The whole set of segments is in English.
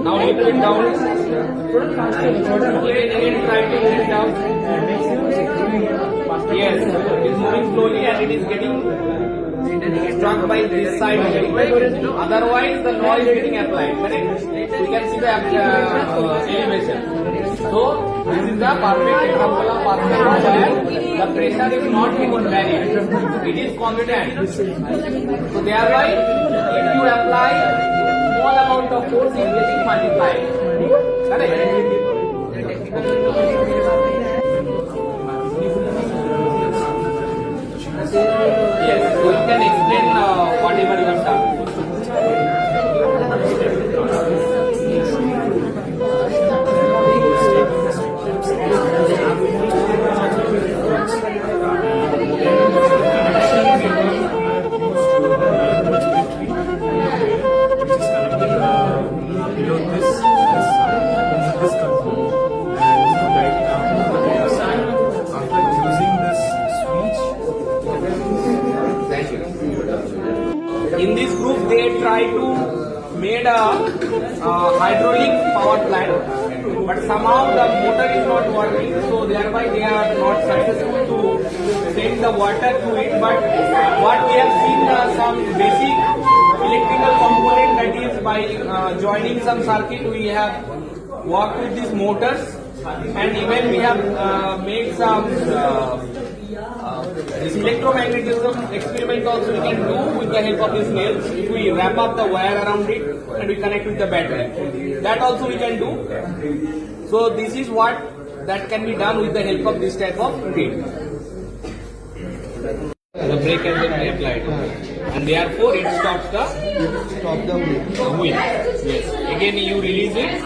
Now lift it down. Again, try to lift it down. Yes, it is moving slowly and it is getting struck by this side. Otherwise, the noise is getting applied. Correct? We can see the elevation. So, this is the perfect example of particle where the pressure is not getting varied. It is constant. So, thereby, if you apply small amount of force, it is getting multiplied. Correct? Yes, so you can explain whatever you have done. In this group, they try to made a hydraulic power plant, but somehow the motor is not working, so thereby they are not successful to send the water to it. But what we have seen some basic electrical component, that is by joining some circuit, we have worked with these motors, and even we have made some this electromagnetism experiment also we can do with the help of these nails. We wrap up the wire around it and we connect with the battery. That also we can do. So this is what that can be done with the help of this type of grid. The brake has been applied, and therefore it stops the wheel. Yes. Again you release it,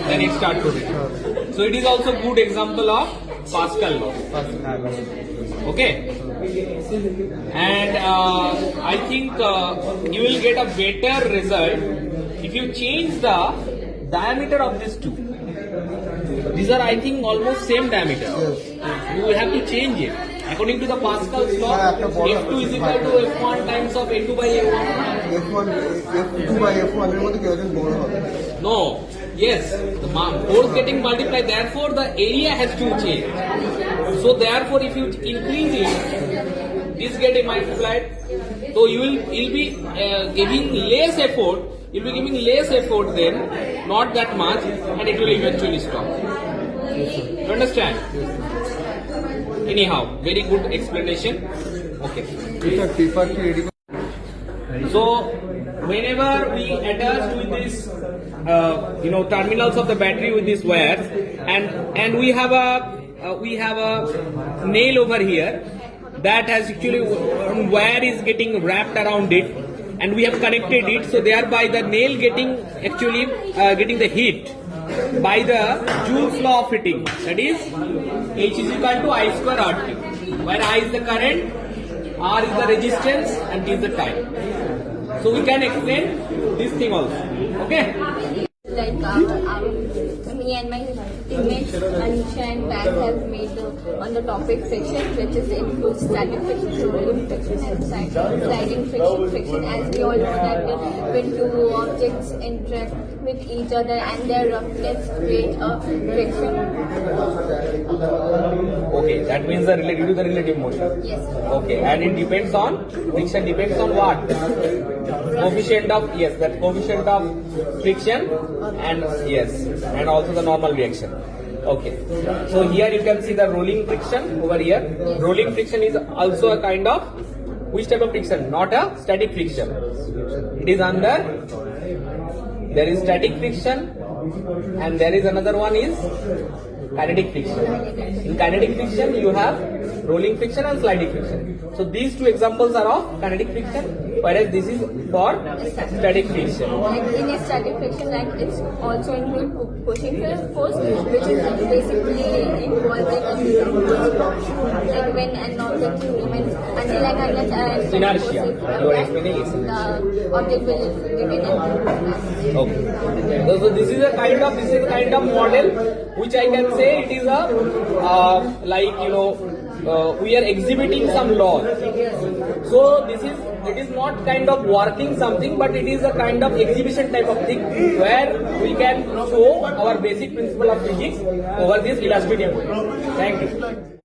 then it starts to return. So it is also good example of Pascal law. Okay, and I think you will get a better result if you change the diameter of these two. These are, I think, almost same diameter. You will have to change it according to the Pascal's law. F2 is equal to F1 times of A2 by A1. F2 by F1 No. Yes, the force getting multiplied, therefore the area has to change. So therefore if you increase it, this getting multiplied, so you'll be giving less effort, then, not that much, and it will eventually stop. You understand? Anyhow, very good explanation. Okay. So whenever we attach with this terminals of the battery with this wires, and we have a nail over here that has actually wire is getting wrapped around it, and we have connected it, so thereby the nail getting the heat by the Joule's law of heating, that is H is equal to I square RT, where I is the current, R is the resistance, and T is the time. So we can explain this thing also. Okay? Like me and my teammates Anisha and Pat have made on the topic friction, which is includes static friction, rolling friction, and sliding friction. As we all know that when two objects interact with each other and their roughness create a friction. Okay, that means the relative to the relative motion. Yes. Okay, and it depends on friction depends on what? Coefficient of coefficient of friction, and and also the normal reaction. Okay, so here you can see the rolling friction over here. Rolling friction is also a kind of which type of friction? Not a static friction. It is under, there is static friction, and there is another one is kinetic friction. In kinetic friction you have rolling friction and sliding friction. So these two examples are of kinetic friction, whereas this is for static friction. Like in a static friction, like it's also include pushing force, which is basically involving like when an object remains until and unless inertia. You are explaining it. the object will remain. Okay. So this is a kind of model which I can say it is a we are exhibiting some laws. So this is it is not kind of working something, but it is a kind of exhibition type of thing where we can show our basic principle of physics over this illustrative way. Thank you.